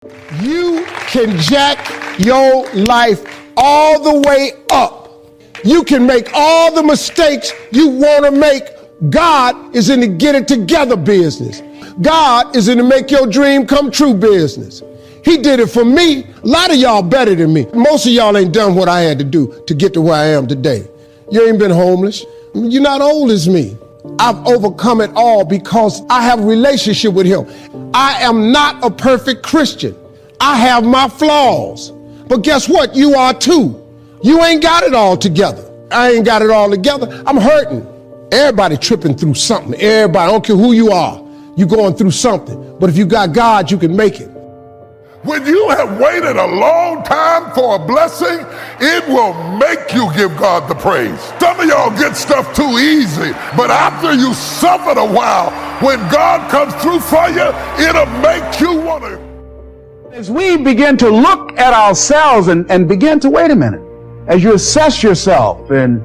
You can jack your life all the way up. You can make all the mistakes you want to make. God is in the get it together business. God is in the make your dream come true business. He did it for me. A lot of y'all better than me. Most of y'all ain't done what I had to do to get to where I am today. You ain't been homeless. You're not old as me. I've overcome it all because I have a relationship with him. I am not a perfect Christian. I have my flaws. But guess what? You are too. You ain't got it all together. I ain't got it all together. I'm hurting. Everybody tripping through something. Everybody, I don't care who you are, you going through something. But if you got God, you can make it. When you have waited a long time for a blessing, it will make you give God the praise. Some of y'all get stuff too easy, but after you suffered a while, when God comes through for you, it'll make you want to. As we begin to look at ourselves and begin to, wait a minute, as you assess yourself and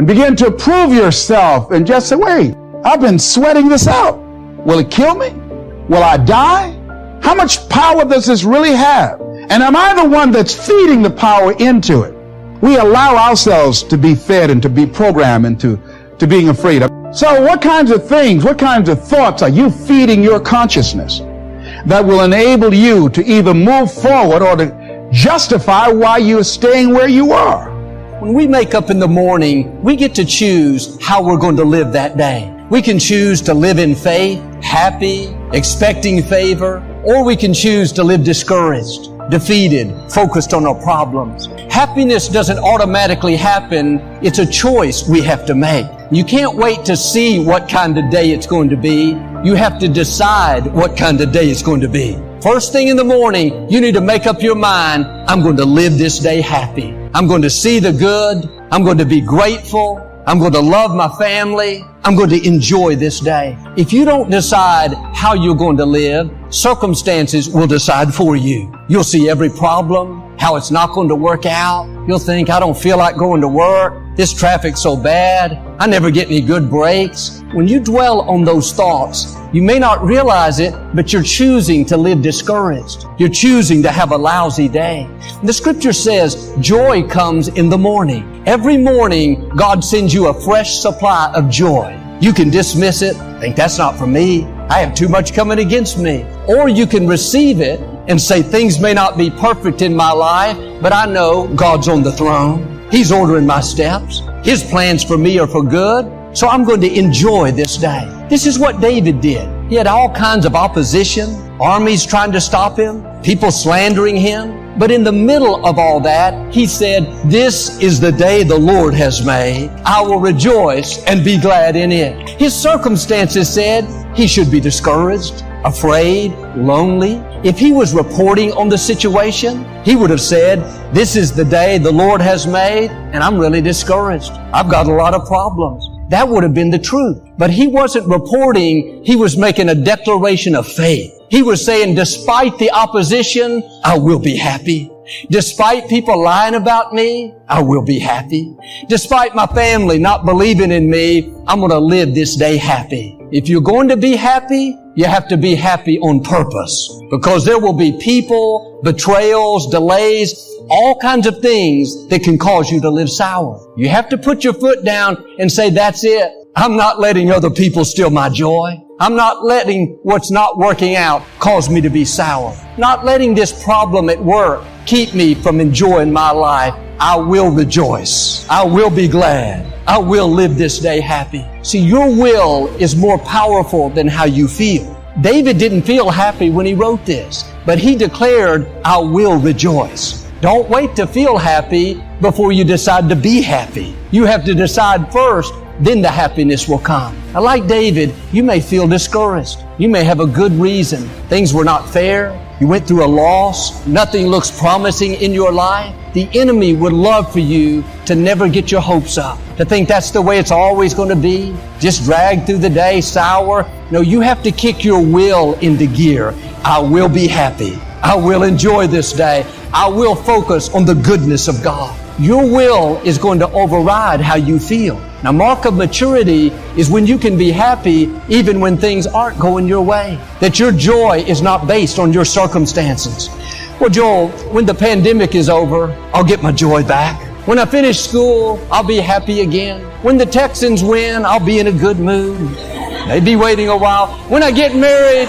begin to prove yourself and just say, wait, I've been sweating this out. Will it kill me? Will I die? How much power does this really have? And am I the one that's feeding the power into it? We allow ourselves to be fed and to be programmed into being afraid of. So what kinds of things, what kinds of thoughts are you feeding your consciousness that will enable you to either move forward or to justify why you're staying where you are? When we make up in the morning, we get to choose how we're going to live that day. We can choose to live in faith, happy, expecting favor, or we can choose to live discouraged, defeated, focused on our problems. Happiness doesn't automatically happen. It's a choice we have to make. You can't wait to see what kind of day it's going to be. You have to decide what kind of day it's going to be. First thing in the morning, you need to make up your mind, I'm going to live this day happy. I'm going to see the good. I'm going to be grateful. I'm going to love my family. I'm going to enjoy this day. If you don't decide how you're going to live, circumstances will decide for you. You'll see every problem, how it's not going to work out. You'll think, I don't feel like going to work. This traffic's so bad. I never get any good breaks. When you dwell on those thoughts, you may not realize it, but you're choosing to live discouraged. You're choosing to have a lousy day. The scripture says joy comes in the morning. Every morning, God sends you a fresh supply of joy. You can dismiss it, think that's not for me. I have too much coming against me. Or you can receive it and say things may not be perfect in my life, but I know God's on the throne. He's ordering my steps. His plans for me are for good. So I'm going to enjoy this day. This is what David did. He had all kinds of opposition, armies trying to stop him, people slandering him. But in the middle of all that, he said, this is the day the Lord has made. I will rejoice and be glad in it. His circumstances said he should be discouraged, afraid, lonely. If he was reporting on the situation, he would have said, this is the day the Lord has made, and I'm really discouraged. I've got a lot of problems. That would have been the truth. But he wasn't reporting, he was making a declaration of faith. He was saying, despite the opposition, I will be happy. Despite people lying about me, I will be happy. Despite my family not believing in me, I'm going to live this day happy. If you're going to be happy, you have to be happy on purpose. Because there will be people, betrayals, delays, all kinds of things that can cause you to live sour. You have to put your foot down and say, that's it. I'm not letting other people steal my joy. I'm not letting what's not working out cause me to be sour. Not letting this problem at work keep me from enjoying my life. I will rejoice. I will be glad. I will live this day happy. See, your will is more powerful than how you feel. David didn't feel happy when he wrote this, but he declared, I will rejoice. Don't wait to feel happy before you decide to be happy. You have to decide first, then the happiness will come. Now, like David, you may feel discouraged. You may have a good reason. Things were not fair. You went through a loss. Nothing looks promising in your life. The enemy would love for you to never get your hopes up, to think that's the way it's always going to be, just drag through the day sour. No, you have to kick your will into gear. I will be happy. I will enjoy this day. I will focus on the goodness of God. Your will is going to override how you feel. Now, mark of maturity is when you can be happy even when things aren't going your way. That your joy is not based on your circumstances. Well, Joel, when the pandemic is over, I'll get my joy back. When I finish school, I'll be happy again. When the Texans win, I'll be in a good mood. Maybe waiting a while. When I get married,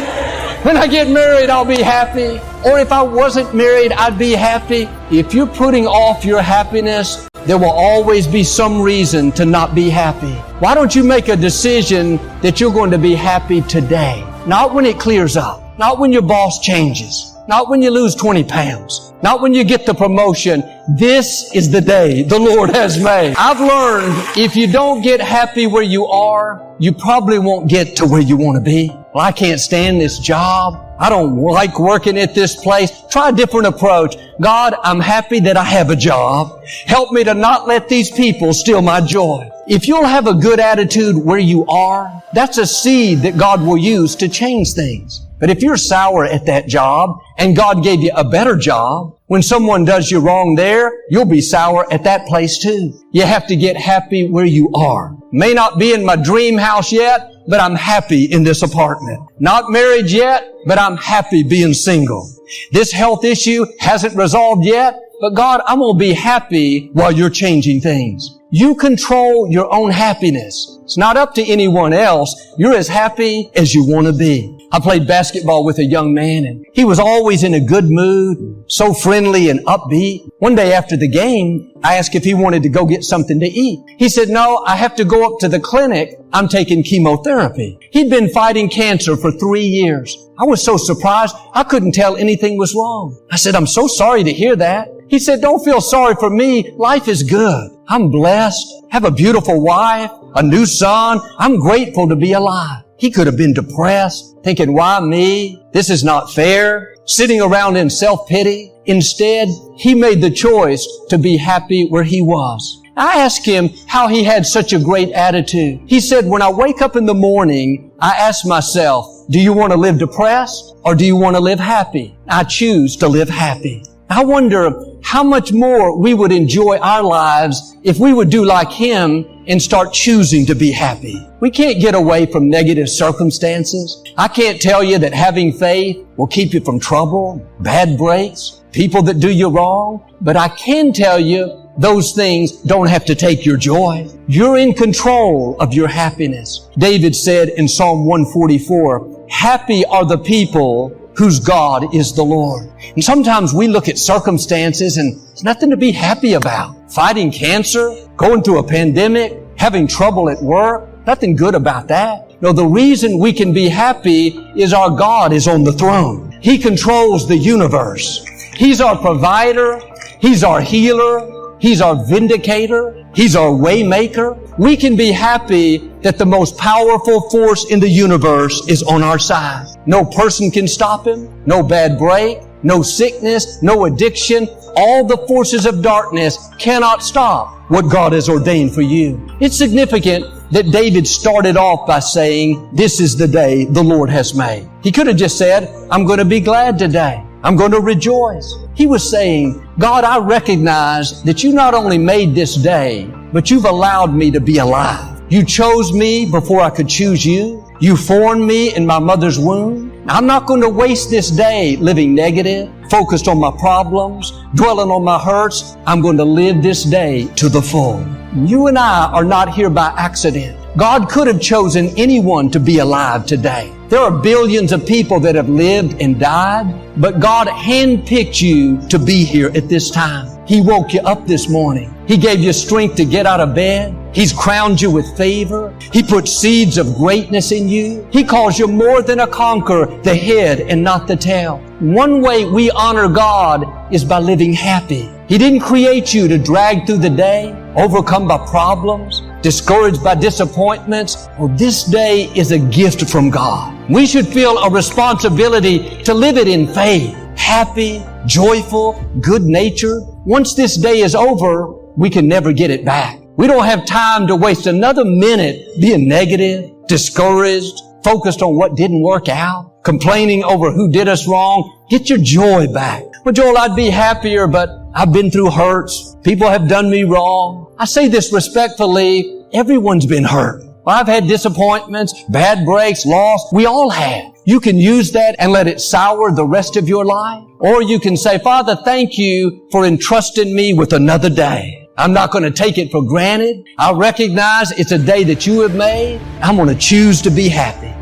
I'll be happy. Or if I wasn't married, I'd be happy. If you're putting off your happiness, there will always be some reason to not be happy. Why don't you make a decision that you're going to be happy today? Not when it clears up. Not when your boss changes. Not when you lose 20 pounds. Not when you get the promotion. This is the day the Lord has made. I've learned if you don't get happy where you are, you probably won't get to where you want to be. Well, I can't stand this job. I don't like working at this place. Try a different approach. God, I'm happy that I have a job. Help me to not let these people steal my joy. If you'll have a good attitude where you are, that's a seed that God will use to change things. But if you're sour at that job and God gave you a better job, when someone does you wrong there, you'll be sour at that place too. You have to get happy where you are. May not be in my dream house yet, but I'm happy in this apartment. Not married yet, but I'm happy being single. This health issue hasn't resolved yet, but God, I'm going to be happy while you're changing things. You control your own happiness. It's not up to anyone else. You're as happy as you want to be. I played basketball with a young man, and he was always in a good mood, so friendly and upbeat. One day after the game, I asked if he wanted to go get something to eat. He said, "No, I have to go up to the clinic. I'm taking chemotherapy." He'd been fighting cancer for 3 years. I was so surprised, I couldn't tell anything was wrong. I said, "I'm so sorry to hear that." He said, "Don't feel sorry for me. Life is good. I'm blessed, have a beautiful wife, a new son. I'm grateful to be alive." He could have been depressed, thinking, "Why me? This is not fair," sitting around in self-pity. Instead, he made the choice to be happy where he was. I asked him how he had such a great attitude. He said, "When I wake up in the morning, I ask myself, do you want to live depressed or do you want to live happy? I choose to live happy." I wonder how much more we would enjoy our lives if we would do like him and start choosing to be happy. We can't get away from negative circumstances. I can't tell you that having faith will keep you from trouble, bad breaks, people that do you wrong, but I can tell you those things don't have to take your joy. You're in control of your happiness. David said in Psalm 144, "Happy are the people whose God is the Lord." And sometimes we look at circumstances and there's nothing to be happy about. Fighting cancer, going through a pandemic, having trouble at work, nothing good about that. No, the reason we can be happy is our God is on the throne. He controls the universe. He's our provider. He's our healer. He's our vindicator. He's our way maker. We can be happy that the most powerful force in the universe is on our side. No person can stop him. No bad break. No sickness. No addiction. All the forces of darkness cannot stop what God has ordained for you. It's significant that David started off by saying, "This is the day the Lord has made." He could have just said, "I'm going to be glad today. I'm going to rejoice." He was saying, "God, I recognize that you not only made this day, but you've allowed me to be alive. You chose me before I could choose you. You formed me in my mother's womb. I'm not going to waste this day living negative, focused on my problems, dwelling on my hurts. I'm going to live this day to the full." You and I are not here by accident. God could have chosen anyone to be alive today. There are billions of people that have lived and died, but God handpicked you to be here at this time. He woke you up this morning. He gave you strength to get out of bed. He's crowned you with favor. He put seeds of greatness in you. He calls you more than a conqueror, the head and not the tail. One way we honor God is by living happy. He didn't create you to drag through the day, overcome by problems, discouraged by disappointments. Well, this day is a gift from God. We should feel a responsibility to live it in faith, happy, joyful, good-natured. Once this day is over, we can never get it back. We don't have time to waste another minute being negative, discouraged, focused on what didn't work out, complaining over who did us wrong. Get your joy back. Well, Joel, I'd be happier, but I've been through hurts. People have done me wrong. I say this respectfully. Everyone's been hurt. I've had disappointments, bad breaks, loss. We all have. You can use that and let it sour the rest of your life. Or you can say, Father, thank you for entrusting me with another day. I'm not going to take it for granted. I recognize it's a day that you have made. I'm going to choose to be happy.